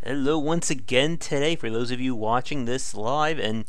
Hello once again today for those of you watching this live, and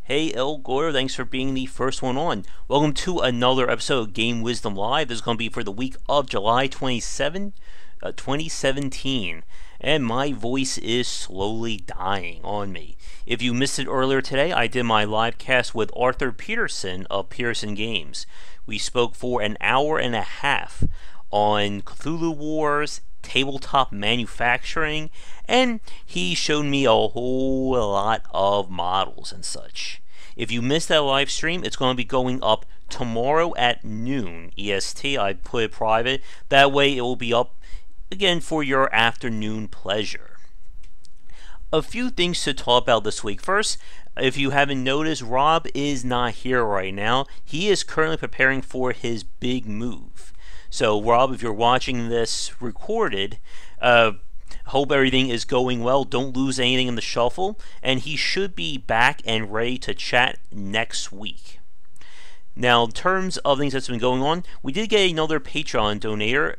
hey El Gore, thanks for being the first one on. Welcome to another episode of Game Wisdom Live. This is going to be for the week of July 27, 2017, and my voice is slowly dying on me. If you missed it earlier today, I did my live cast with Arthur Peterson of Peterson Games. We spoke for an hour and a half on Cthulhu Wars, tabletop manufacturing, and he showed me a whole lot of models and such. If you missed that live stream, it's going to be going up tomorrow at noon EST. I put it private. That way it will be up again for your afternoon pleasure. A few things to talk about this week. First, if you haven't noticed, Rob is not here right now. He is currently preparing for his big move. So, Rob, if you're watching this recorded, hope everything is going well. Don't lose anything in the shuffle. And he should be back and ready to chat next week. Now, in terms of things that's been going on, we did get another Patreon donator,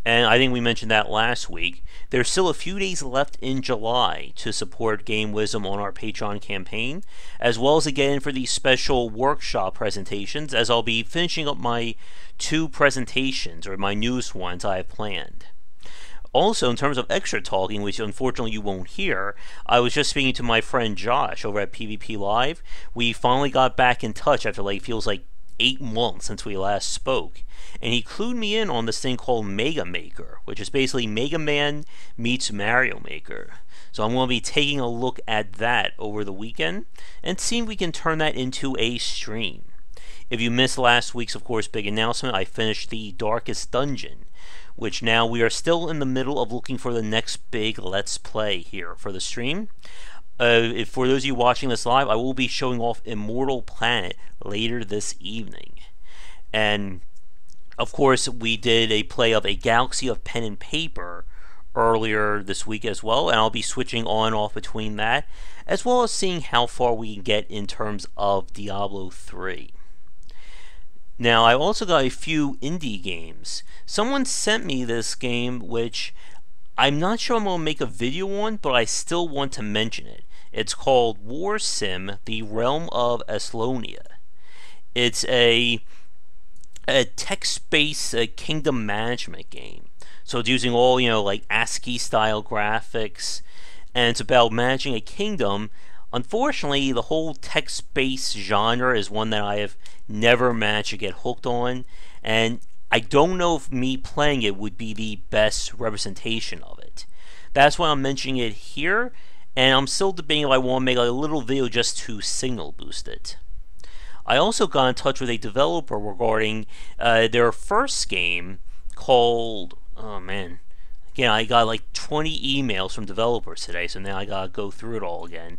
and I think we mentioned that last week. There's still a few days left in July to support Game Wisdom on our Patreon campaign, as well as again for these special workshop presentations, as I'll be finishing up my 2 presentations, or my newest ones I have planned. Also, in terms of extra talking, which unfortunately you won't hear, I was just speaking to my friend Josh over at PvP Live. We finally got back in touch after feels like 8 months since we last spoke, and he clued me in on this thing called Mega Maker, which is basically Mega Man meets Mario Maker. So I'm going to be taking a look at that over the weekend and seeing if we can turn that into a stream. If you missed last week's, of course, big announcement, I finished the Darkest Dungeon, which now we are still in the middle of looking for the next big Let's Play here for the stream. For those of you watching this live, I will be showing off Immortal Planet later this evening. And, of course, we did a play of A Galaxy of Pen and Paper earlier this week as well, and I'll be switching on and off between that, as well as seeing how far we can get in terms of Diablo 3. Now, I also got a few indie games. Someone sent me this game, which I'm not sure I'm going to make a video on, but I still want to mention it. It's called War Sim: The Realm of Aslonia. It's a text-based kingdom management game. So it's using all, ASCII-style graphics, and it's about managing a kingdom. Unfortunately, the whole text-based genre is one that I have never managed to get hooked on, and I don't know if me playing it would be the best representation of it. That's why I'm mentioning it here, and I'm still debating if I want to make a little video just to signal boost it. I also got in touch with a developer regarding their first game called, oh man, again, I got 20 emails from developers today, so now I gotta go through it all again.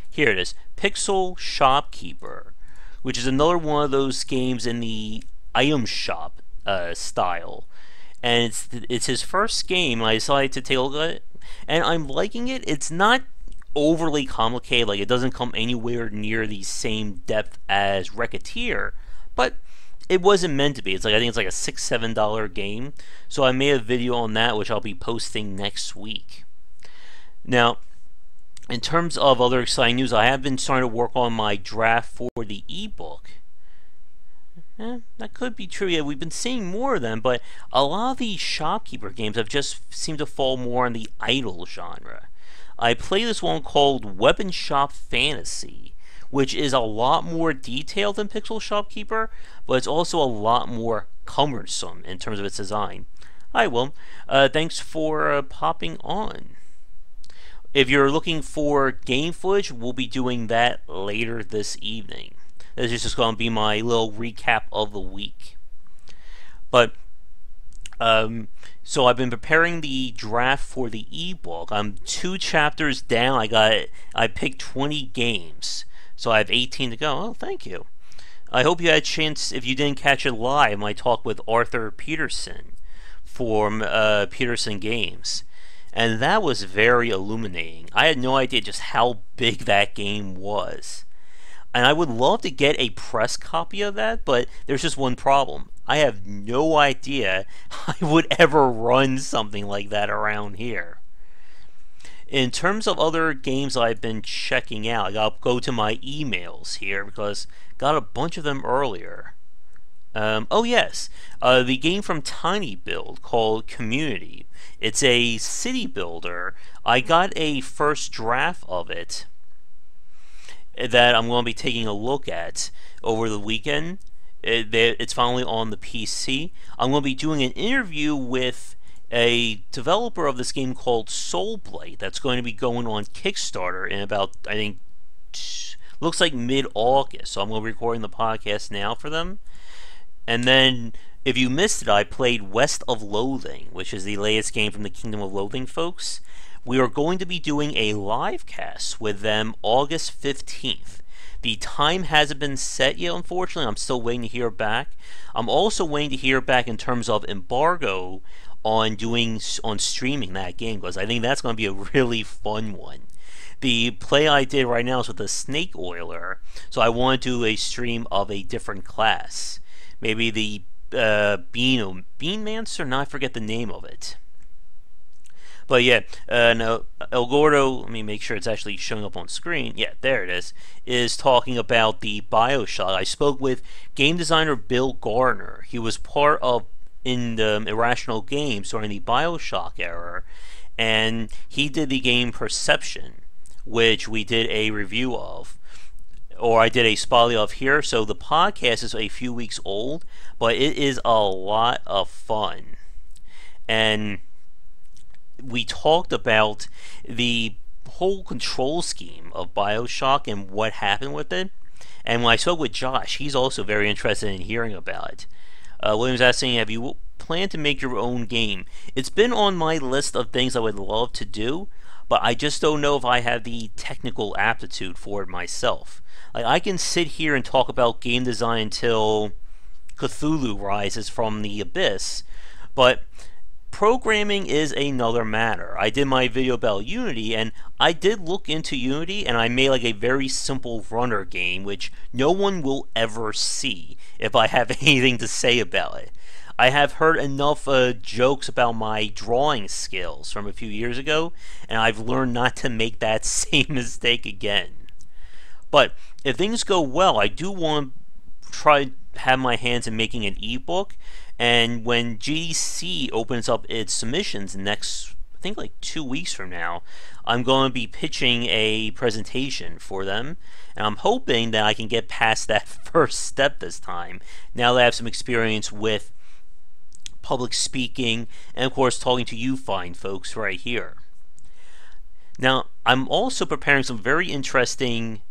Here it is, Pixel Shopkeeper, which is another one of those games in the item shop style. And it's his first game, and I decided to take a look at it, and I'm liking it. It's not overly complicated, it doesn't come anywhere near the same depth as Racketeer, but it wasn't meant to be. I think it's like a $6-7 game, so I made a video on that, which I'll be posting next week. Now, in terms of other exciting news, I have been starting to work on my draft for the ebook. That could be true. Yeah, we've been seeing more of them, but a lot of these shopkeeper games have just seemed to fall more in the idle genre. I play this one called Weapon Shop Fantasy, which is a lot more detailed than Pixel Shopkeeper, but it's also a lot more cumbersome in terms of its design. Alright, well, thanks for popping on. If you're looking for game footage, we'll be doing that later this evening. This is just going to be my little recap of the week. But, so I've been preparing the draft for the ebook. I'm 2 chapters down. I picked 20 games, so I have 18 to go. Oh, thank you. I hope you had a chance, if you didn't catch it live, my talk with Arthur Peterson from Peterson Games. And that was very illuminating. I had no idea just how big that game was. And I would love to get a press copy of that, but there's just one problem. I have no idea I would ever run something like that around here. In terms of other games I've been checking out, I'll go to my emails here because got a bunch of them earlier. Oh yes, the game from Tiny Build called Community. It's a city builder. I got a first draft of it that I'm going to be taking a look at over the weekend. It's finally on the PC. I'm going to be doing an interview with a developer of this game called Soulblight that's going to be going on Kickstarter in about, I think, looks like mid-August. So I'm going to be recording the podcast now for them. And then, if you missed it, I played West of Loathing, which is the latest game from the Kingdom of Loathing folks. We are going to be doing a live cast with them August 15th. The time hasn't been set yet, unfortunately. I'm still waiting to hear back. I'm also waiting to hear back in terms of embargo on streaming that game, because I think that's going to be a really fun one. The play I did right now is with the Snake Oiler, so I want to do a stream of a different class. Maybe the Beanmancer? No, I forget the name of it. But yeah, no, El Gordo, let me make sure it's actually showing up on screen. Yeah, there it is talking about the Bioshock. I spoke with game designer Bill Gardner. He was part of in the Irrational Games during the Bioshock era, and he did the game Perception, which we did a review of. Or I did a spotlight of here. So the podcast is a few weeks old, but it is a lot of fun. And we talked about the whole control scheme of Bioshock and what happened with it. And when I spoke with Josh, he's also very interested in hearing about it. William's asking, have you planned to make your own game? It's been on my list of things I would love to do, but I just don't know if I have the technical aptitude for it myself. Like, I can sit here and talk about game design until Cthulhu rises from the abyss, but programming is another matter. I did my video about Unity, and I did look into Unity, and I made like a very simple runner game, which no one will ever see if I have anything to say about it. I have heard enough jokes about my drawing skills from a few years ago, and I've learned not to make that same mistake again. But if things go well, I do want to try to have my hands in making an ebook. And when GDC opens up its submissions next, I think like 2 weeks from now, I'm going to be pitching a presentation for them. And I'm hoping that I can get past that first step this time, now that I have some experience with public speaking and, of course, talking to you fine folks right here. Now, I'm also preparing some very interesting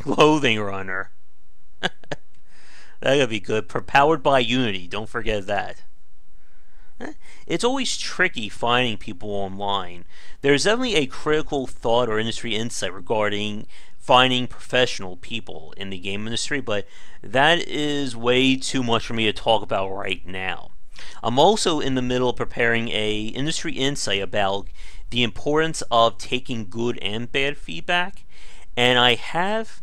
clothing runner. That could be good. Powered by Unity, don't forget that. It's always tricky finding people online. There's definitely a critical thought or industry insight regarding finding professional people in the game industry, but that is way too much for me to talk about right now. I'm also in the middle of preparing a industry insight about the importance of taking good and bad feedback, and I have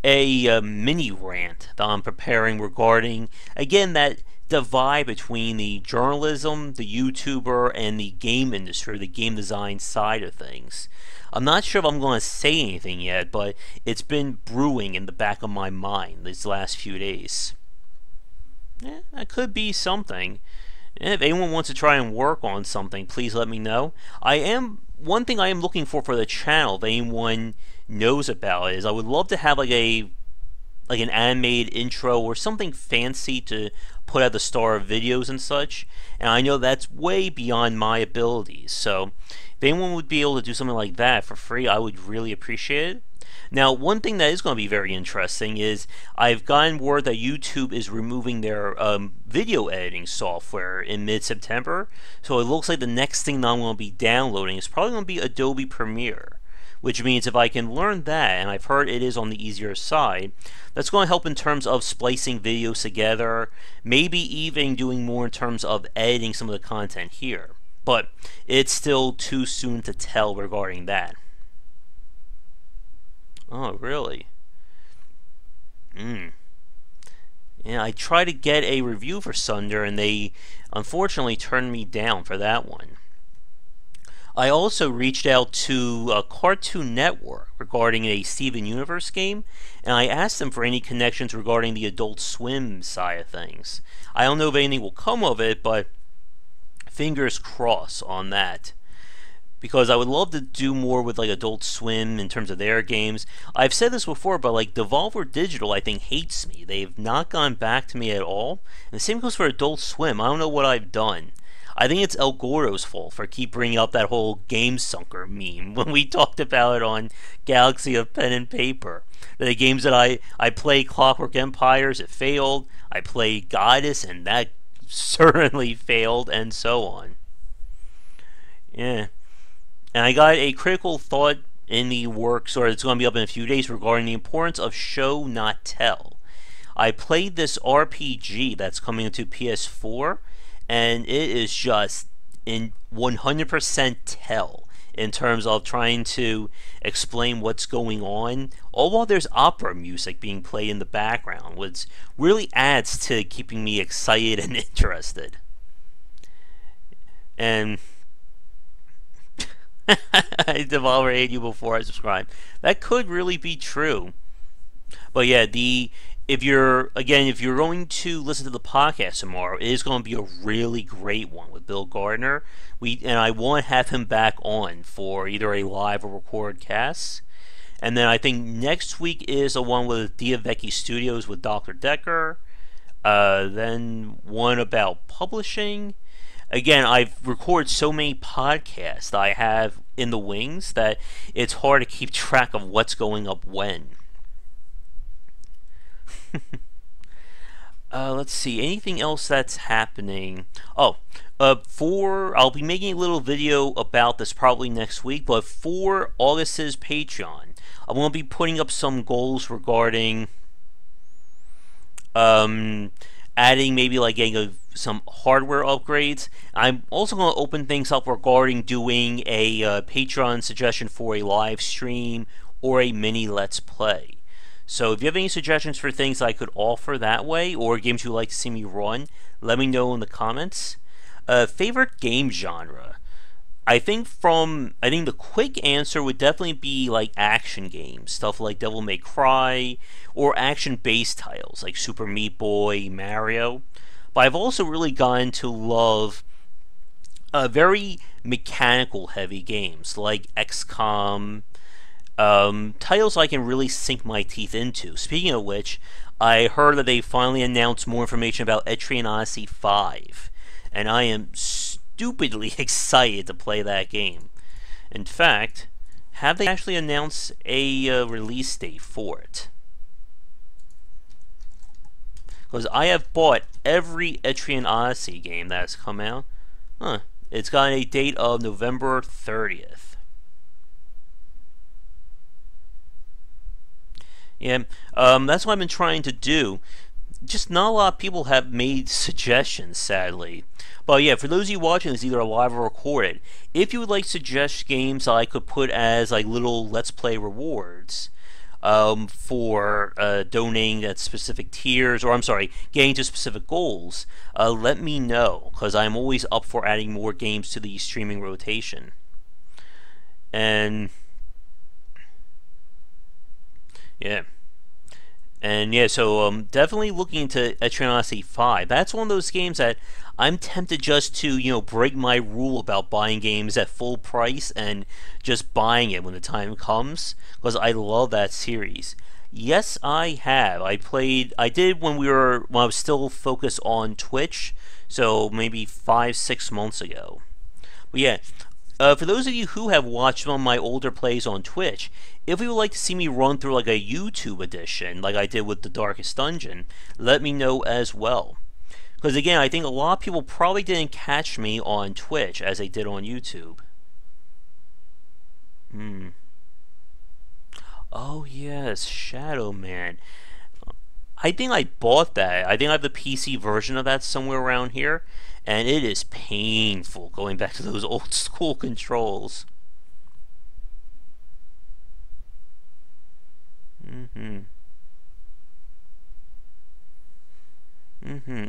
a mini rant that I'm preparing regarding, again, that divide between the journalism, the YouTuber, and the game industry, the game design side of things. I'm not sure if I'm going to say anything yet, but it's been brewing in the back of my mind these last few days. That could be something. If anyone wants to try and work on something, please let me know. One thing I am looking for the channel, if anyone knows about it, is I would love to have like an animated intro or something fancy to put at the start of videos and such. And I know that's way beyond my abilities, so if anyone would be able to do something like that for free, I would really appreciate it. Now, one thing that is going to be very interesting is I've gotten word that YouTube is removing their video editing software in mid-September, so it looks like the next thing that I'm going to be downloading is probably going to be Adobe Premiere, which means if I can learn that, and I've heard it is on the easier side, that's going to help in terms of splicing videos together, maybe even doing more in terms of editing some of the content here. But it's still too soon to tell regarding that. Oh, really? Yeah, I tried to get a review for Sunder, and they unfortunately turned me down for that one. I also reached out to Cartoon Network regarding a Steven Universe game, and I asked them for any connections regarding the Adult Swim side of things. I don't know if anything will come of it, but fingers crossed on that. Because I would love to do more with like Adult Swim in terms of their games. I've said this before, but like Devolver Digital, I think hates me. They've not gone back to me at all. And the same goes for Adult Swim. I don't know what I've done. I think it's El Goro's fault for keep bringing up that whole game sunker meme when we talked about it on Galaxy of Pen and Paper. The games that I play Clockwork Empires, it failed. I played Goddess, and that certainly failed, and so on. Yeah. And I got a critical thought in the works, or it's going to be up in a few days, regarding the importance of show, not tell. I played this RPG that's coming to PS4, and it is just in 100% tell in terms of trying to explain what's going on, all while there's opera music being played in the background, which really adds to keeping me excited and interested. And Devolver ate you before I subscribed. That could really be true. But yeah, if you're going to listen to the podcast tomorrow, it is going to be a really great one with Bill Gardner. I want to have him back on for either a live or record cast. And then I think next week is a one with Diavecchi Studios with Dr. Decker. Then one about publishing. Again, I've recorded so many podcasts that I have in the wings that it's hard to keep track of what's going up when. Let's see, anything else that's happening? I'll be making a little video about this probably next week, but for August's Patreon, I'm going to be putting up some goals regarding adding maybe like getting some hardware upgrades. I'm also going to open things up regarding doing a Patreon suggestion for a live stream or a mini Let's Play. So if you have any suggestions for things I could offer that way, or games you'd like to see me run, let me know in the comments. Favorite game genre? I think the quick answer would definitely be like action games, stuff like Devil May Cry, or action-based titles like Super Meat Boy, Mario. But I've also really gotten to love very mechanical-heavy games like XCOM, titles I can really sink my teeth into. Speaking of which, I heard that they finally announced more information about Etrian Odyssey 5, and I am stupidly excited to play that game. In fact, have they actually announced a release date for it? Because I have bought every Etrian Odyssey game that has come out. It's got a date of November 30th. Yeah, that's what I've been trying to do. Just not a lot of people have made suggestions, sadly. But yeah, for those of you watching this, either live or recorded, if you would like to suggest games that I could put as like little Let's Play rewards for donating at specific tiers, or I'm sorry, getting to specific goals, let me know, because I'm always up for adding more games to the streaming rotation. And yeah. And yeah, so definitely looking into Etrian Odyssey 5. That's one of those games that I'm tempted just to, break my rule about buying games at full price and just buying it when the time comes, because I love that series. Yes, I have. I did when I was still focused on Twitch, so maybe 5-6 months ago. But yeah, for those of you who have watched some of my older plays on Twitch, if you would like to see me run through like a YouTube edition, like I did with The Darkest Dungeon, let me know as well. Because again, I think a lot of people probably didn't catch me on Twitch as they did on YouTube. Oh yes, Shadow Man. I think I bought that. I think I have the PC version of that somewhere around here, and it is painful going back to those old school controls.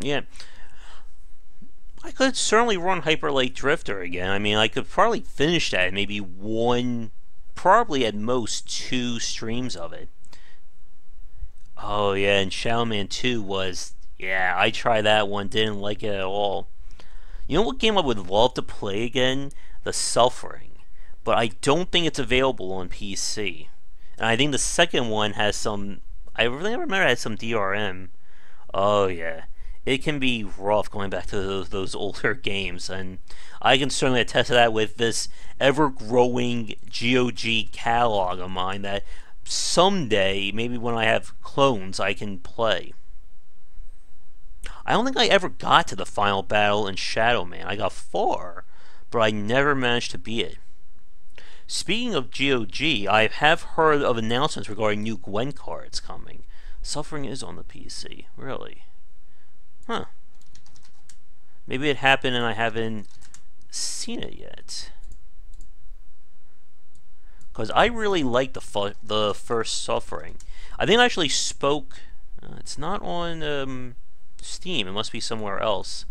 Yeah. I could certainly run Hyper Light Drifter again. I mean, I could probably finish that in maybe one, probably at most two streams of it. Oh yeah, and Salomon 2 was, yeah, I tried that one, didn't like it at all. You know what game I would love to play again? The Suffering. But I don't think it's available on PC. And I think the second one has some, I really remember it had some DRM. Oh yeah. It can be rough going back to those older games, and I can certainly attest to that with this ever-growing GOG catalog of mine that someday, maybe when I have clones, I can play. I don't think I ever got to the final battle in Shadow Man. I got far, but I never managed to beat it. Speaking of GOG, I have heard of announcements regarding new Gwen cards coming. Suffering is on the PC, really. Huh. Maybe it happened and I haven't seen it yet. Because I really like the first Suffering. I think I actually spoke... it's not on Steam. It must be somewhere else.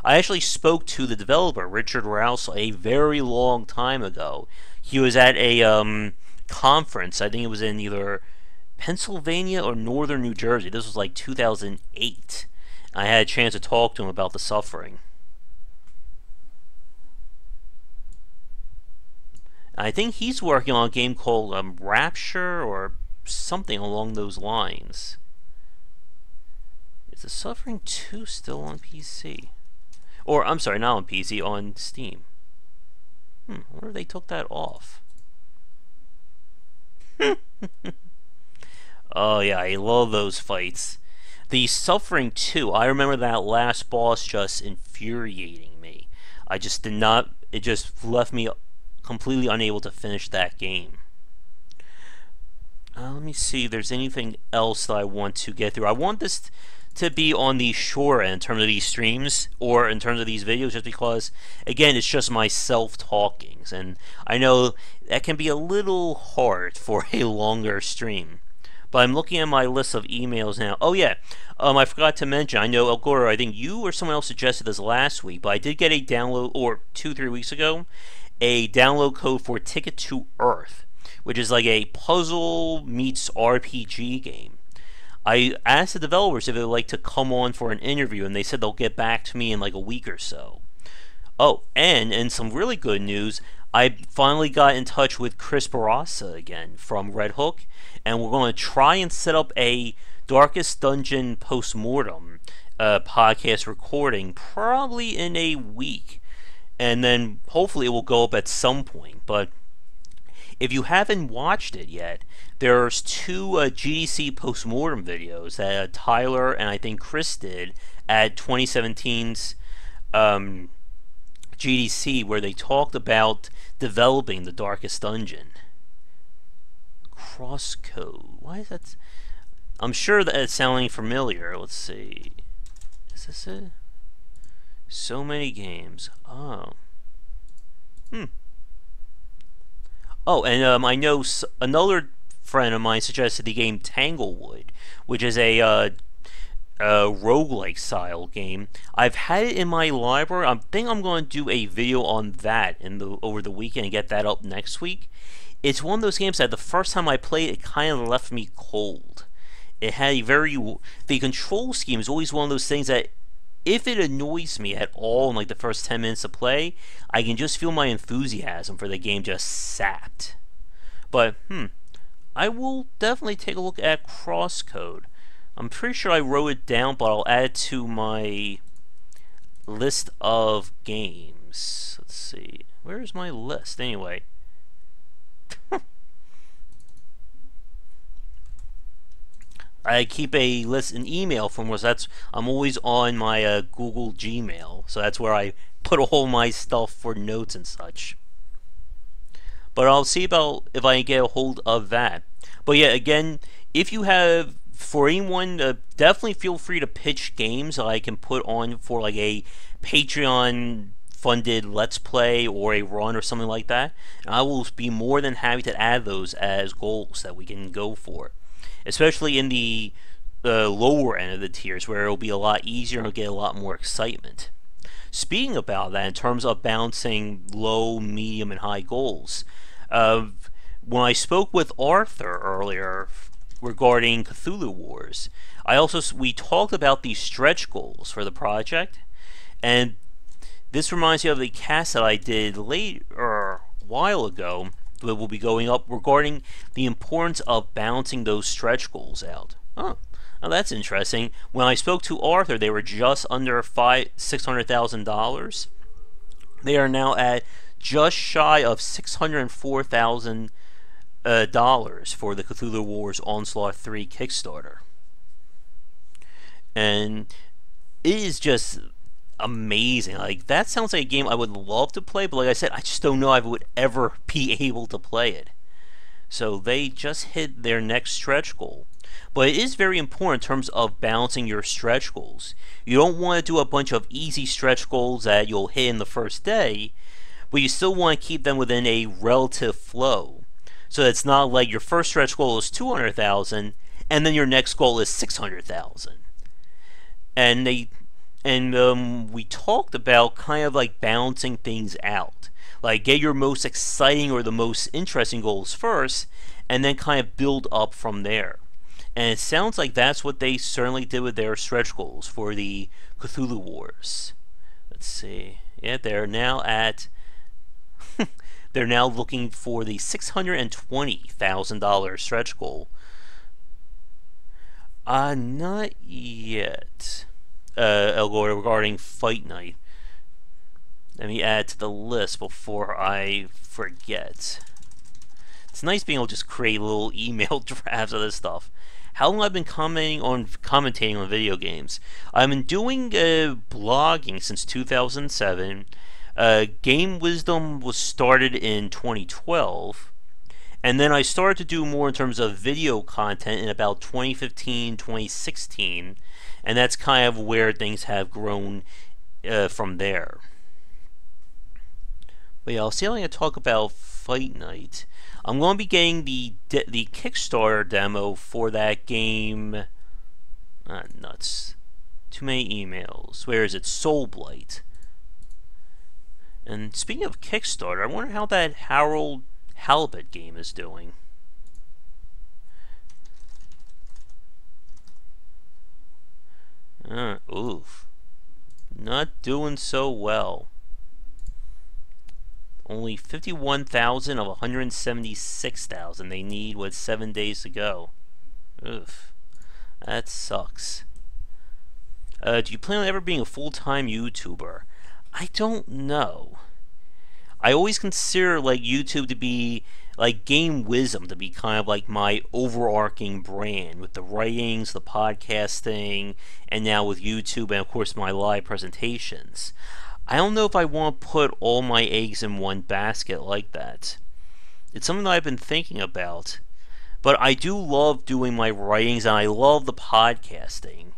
I actually spoke to the developer, Richard Rouse, a very long time ago. He was at a conference. I think it was in either Pennsylvania or northern New Jersey. This was like 2008. I had a chance to talk to him about the Suffering. I think he's working on a game called Rapture or something along those lines. Is the Suffering 2 still on PC? Or, I'm sorry, not on PC, on Steam. I wonder if they took that off. Oh yeah, I love those fights. The Suffering 2, I remember that last boss just infuriating me. I just did not, it just left me completely unable to finish that game. Let me see if there's anything else that I want to get through. I want this to be on the shore end in terms of these streams, or in terms of these videos, just because, again, it's just myself talking, and I know that can be a little hard for a longer stream. But I'm looking at my list of emails now. Oh yeah, I forgot to mention, I know, El Goro, I think you or someone else suggested this last week, but I did get a download, or 2-3 weeks ago, a download code for Ticket to Earth, which is like a puzzle meets RPG game. I asked the developers if they would like to come on for an interview, and they said they'll get back to me in like a week or so. Oh, and in some really good news, I finally got in touch with Chris Barassa again from Red Hook, and we're going to try and set up a Darkest Dungeon post-mortem podcast recording probably in a week. And then hopefully it will go up at some point. But if you haven't watched it yet, there's two GDC post-mortem videos that Tyler and I think Chris did at 2017's GDC, where they talked about developing the Darkest Dungeon. Crosscode. Why is that? I'm sure that it's sounding familiar. Let's see. Is this it? So many games. Oh. Oh, and I know another friend of mine suggested the game Tanglewood, which is a roguelike style game. I've had it in my library. I think I'm going to do a video on that over the weekend and get that up next week. It's one of those games that the first time I played it kind of left me cold. It had the control scheme is always one of those things that if it annoys me at all in like the first 10 minutes of play, I can just feel my enthusiasm for the game just sapped. But, I will definitely take a look at Crosscode. I'm pretty sure I wrote it down, but I'll add it to my list of games. Let's see. Where's my list? Anyway. I keep a list, an email from where I'm always on my Google Gmail, so that's where I put all my stuff for notes and such. But I'll see about if I can get a hold of that. But yeah, again, if you have, for anyone, definitely feel free to pitch games that I can put on for like a Patreon funded Let's Play or a run or something like that. And I will be more than happy to add those as goals that we can go for. Especially in the lower end of the tiers, where it'll be a lot easier and it'll get a lot more excitement. speaking about that, in terms of balancing low, medium, and high goals, uh, when I spoke with Arthur earlier regarding Cthulhu Wars, we talked about these stretch goals for the project, and this reminds me of the cast that I did a while ago that will be going up regarding the importance of balancing those stretch goals out. Oh, now that's interesting. When I spoke to Arthur, they were just under $600,000. They are now at just shy of $604,000 for the Cthulhu Wars Onslaught III Kickstarter. And it is just amazing. Like, that sounds like a game I would love to play, but like I said, I just don't know if I would ever be able to play it. So they just hit their next stretch goal. But it is very important in terms of balancing your stretch goals. You don't want to do a bunch of easy stretch goals that you'll hit in the first day, but you still want to keep them within a relative flow. So it's not like your first stretch goal is 200,000 and then your next goal is 600,000. And we talked about kind of like balancing things out. Like, get your most exciting or the most interesting goals first, and then kind of build up from there. And it sounds like that's what they certainly did with their stretch goals for the Cthulhu Wars. Let's see. Yeah, they're now at they're now looking for the $620,000 stretch goal. Not yet. Elgor, regarding Fight Night. Let me add to the list before I forget. It's nice being able to just create little email drafts of this stuff. How long I've been commentating on video games? I've been doing blogging since 2007. Game Wisdom was started in 2012. And then I started to do more in terms of video content in about 2015, 2016. And that's kind of where things have grown from there. But yeah, I'll see how I'm going to talk about Fight Night. I'm going to be getting the Kickstarter demo for that game. Nuts. Too many emails. Where is it? Soul Blight. And speaking of Kickstarter, I wonder how that Harold Halibut game is doing. Oof. Not doing so well. Only 51,000 of 176,000 they need with 7 days to go. Oof. That sucks. Do you plan on ever being a full-time YouTuber? I don't know. I always consider like YouTube to be like Game Wisdom to be kind of like my overarching brand with the writings, the podcasting, and now with YouTube and of course my live presentations. I don't know if I want to put all my eggs in one basket like that. It's something that I've been thinking about. But I do love doing my writings and I love the podcasting.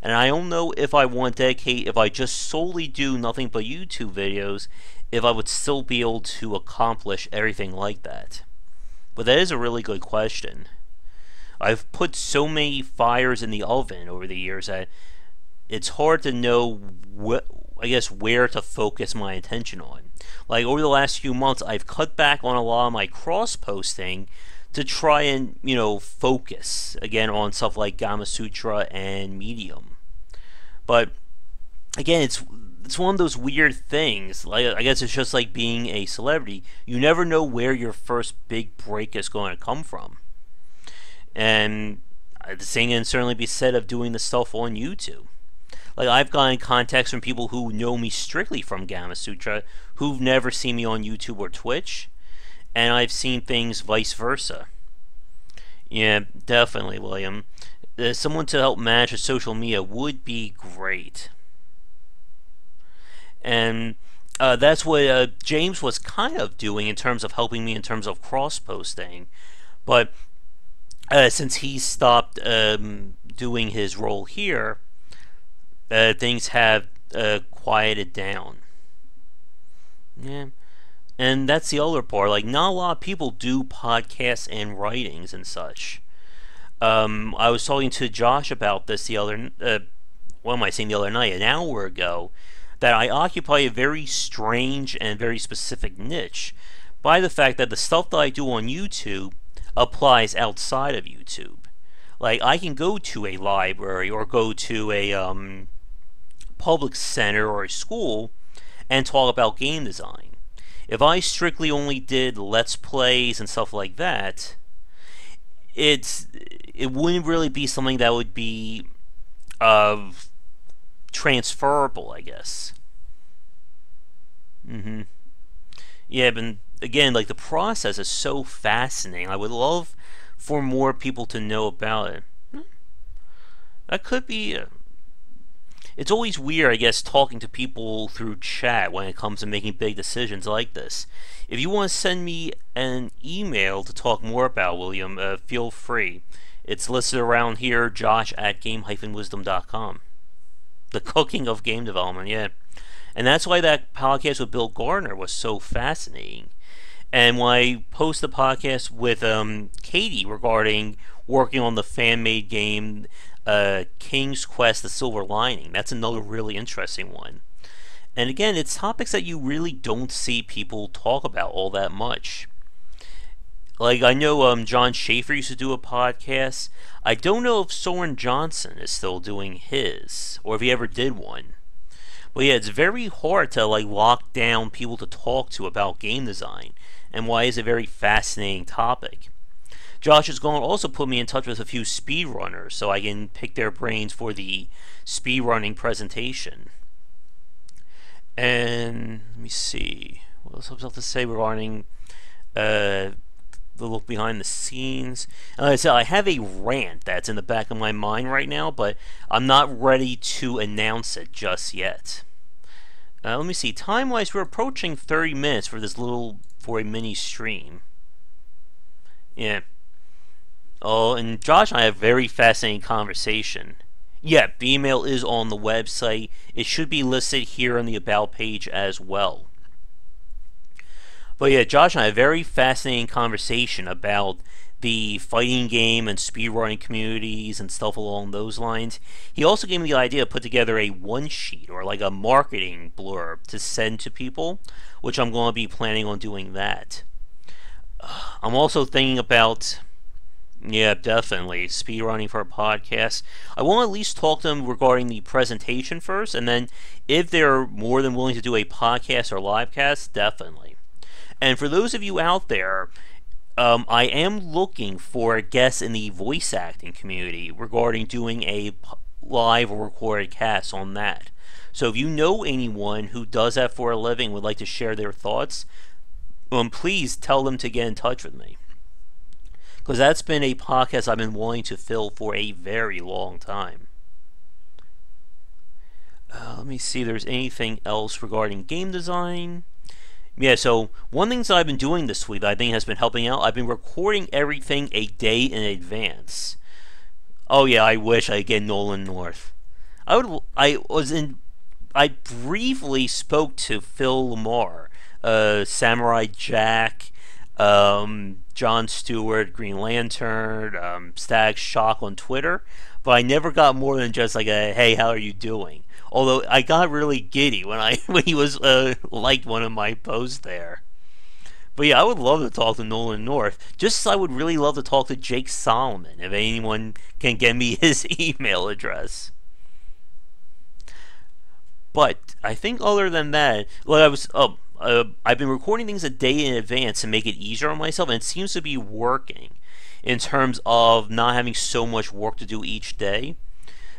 And I don't know if I want to dedicate, if I just solely do nothing but YouTube videos, if I would still be able to accomplish everything like that. But that is a really good question. I've put so many fires in the oven over the years that it's hard to know where to focus my attention on. Like over the last few months, I've cut back on a lot of my cross-posting to try and, focus again on stuff like Gama Sutra and Medium. But again, it's one of those weird things. Like, I guess it's just like being a celebrity. You never know where your first big break is going to come from. And the same can certainly be said of doing the stuff on YouTube. Like, I've gotten contacts from people who know me strictly from Gama Sutra, who've never seen me on YouTube or Twitch, and I've seen things vice versa. Yeah, definitely, William. Someone to help manage the social media would be great. And that's what James was kind of doing in terms of helping me in terms of cross-posting. But since he stopped doing his role here, things have quieted down. Yeah. And that's the other part. Like, not a lot of people do podcasts and writings and such. I was talking to Josh about this the other night, an hour ago. that I occupy a very strange and very specific niche by the fact that the stuff that I do on YouTube applies outside of YouTube. Like, I can go to a library or go to a public center or a school and talk about game design. If I strictly only did Let's Plays and stuff like that, it wouldn't really be something that would be transferable, I guess. Yeah, but again, like, the process is so fascinating. I would love for more people to know about it. That could be. It's always weird, I guess, talking to people through chat when it comes to making big decisions like this. If you want to send me an email to talk more about William, feel free. It's listed around here, josh@game-wisdom.com. The cooking of game development, yeah. And that's why that podcast with Bill Gardner was so fascinating. And when I post the podcast with Katie regarding working on the fan-made game King's Quest: The Silver Lining, that's another really interesting one. And again, it's topics that you really don't see people talk about all that much. Like, I know John Schaefer used to do a podcast. I don't know if Soren Johnson is still doing his, or if he ever did one. But yeah, it's very hard to like lock down people to talk to about game design, and why it's a very fascinating topic. Josh is going to also put me in touch with a few speedrunners so I can pick their brains for the speedrunning presentation. And let me see, what else I was about to say regarding the look behind the scenes. Like I said, I have a rant that's in the back of my mind right now, but I'm not ready to announce it just yet. Let me see, time-wise, we're approaching 30 minutes for a mini stream. Yeah. Oh, and Josh and I have a very fascinating conversation. Yeah, B-mail is on the website. It should be listed here on the About page as well. But yeah, Josh and I had a very fascinating conversation about the fighting game and speedrunning communities and stuff along those lines. He also gave me the idea to put together a one-sheet or like a marketing blurb to send to people, which I'm going to be planning on doing that. I'm also thinking about, yeah, definitely, speedrunning for a podcast. I want to at least talk to them regarding the presentation first, and then if they're more than willing to do a podcast or livecast, definitely. And for those of you out there, I am looking for a guest in the voice acting community regarding doing a live or recorded cast on that. So if you know anyone who does that for a living, would like to share their thoughts, please tell them to get in touch with me. Because that's been a podcast I've been wanting to fill for a very long time. Let me see if there's anything else regarding game design. Yeah, so one thing that I've been doing this week that I think has been helping out, I've been recording everything a day in advance. Oh yeah, I wish I could get Nolan North. I briefly spoke to Phil Lamar, Samurai Jack, John Stewart, Green Lantern, Stag Shock on Twitter, but I never got more than just like a, hey, how are you doing? Although I got really giddy when he was liked one of my posts there. But yeah, I would love to talk to Nolan North. Just as I would really love to talk to Jake Salomon, if anyone can get me his email address. But I think other than that, like I've been recording things a day in advance to make it easier on myself, and it seems to be working in terms of not having so much work to do each day.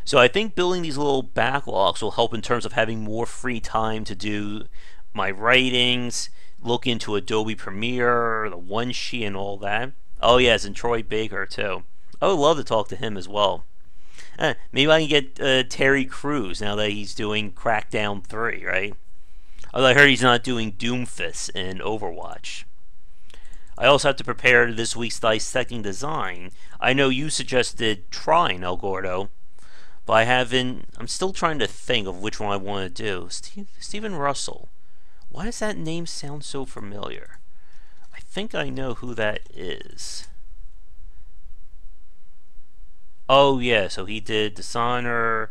So I think building these little backlogs will help in terms of having more free time to do my writings, look into Adobe Premiere, the one sheet and all that. Oh yes, and Troy Baker too. I would love to talk to him as well. Maybe I can get Terry Crews now that he's doing Crackdown 3, right? Although I heard he's not doing Doomfist in Overwatch. I also have to prepare this week's Dissecting Design. I know you suggested trying El Gordo, but I'm still trying to think of which one I want to do. Stephen Russell. Why does that name sound so familiar? I think I know who that is. Oh yeah, so he did Dishonor,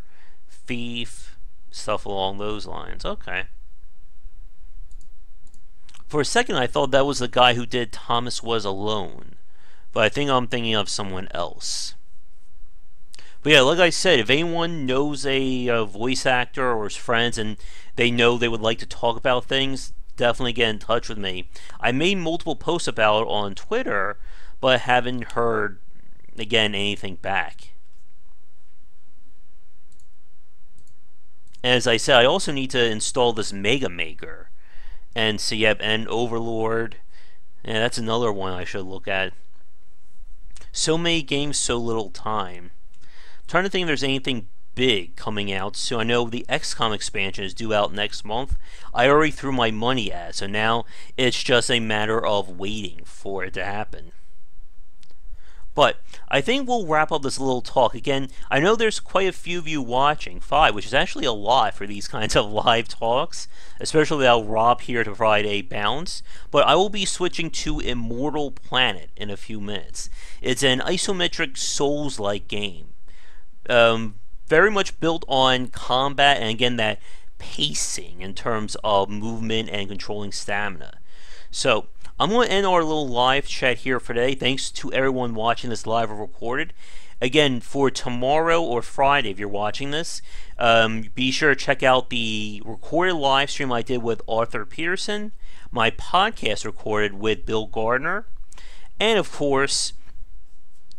Thief. Stuff along those lines. Okay. For a second, I thought that was the guy who did Thomas Was Alone, but I think I'm thinking of someone else. But yeah, like I said, if anyone knows a voice actor or is friends and they know they would like to talk about things, definitely get in touch with me. I made multiple posts about it on Twitter, but haven't heard, again, anything back. And as I said, I also need to install this Mega Maker. And so, yep, and Overlord. Yeah, that's another one I should look at. So many games, so little time. I'm trying to think if there's anything big coming out. So I know the XCOM expansion is due out next month. I already threw my money at it, so now it's just a matter of waiting for it to happen. But I think we'll wrap up this little talk. Again, I know there's quite a few of you watching, 5, which is actually a lot for these kinds of live talks, especially without Rob here to provide a balance. But I will be switching to Immortal Planet in a few minutes. It's an isometric Souls-like game. Very much built on combat and, again, that pacing in terms of movement and controlling stamina. So, I'm going to end our little live chat here for today. Thanks to everyone watching this live or recorded. Again, for tomorrow or Friday, if you're watching this, be sure to check out the recorded live stream I did with Arthur Peterson, my podcast recorded with Bill Gardner, and of course,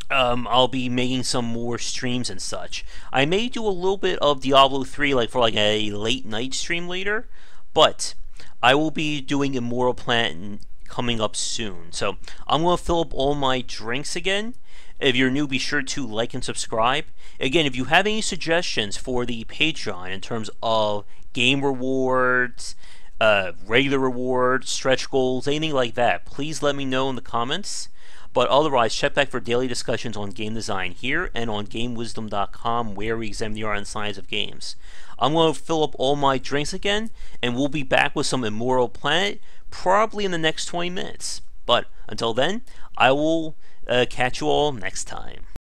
I'll be making some more streams and such. I may do a little bit of Diablo 3 for a late night stream later, but I will be doing Immortal Planet coming up soon. So I'm going to fill up all my drinks again. If you're new, be sure to like and subscribe. Again, if you have any suggestions for the Patreon in terms of game rewards, regular rewards, stretch goals, anything like that, please let me know in the comments. But otherwise, check back for daily discussions on game design here and on GameWisdom.com, where we examine the art and science of games. I'm going to fill up all my drinks again, and we'll be back with some Immortal Planet probably in the next 20 minutes. But until then, I will catch you all next time.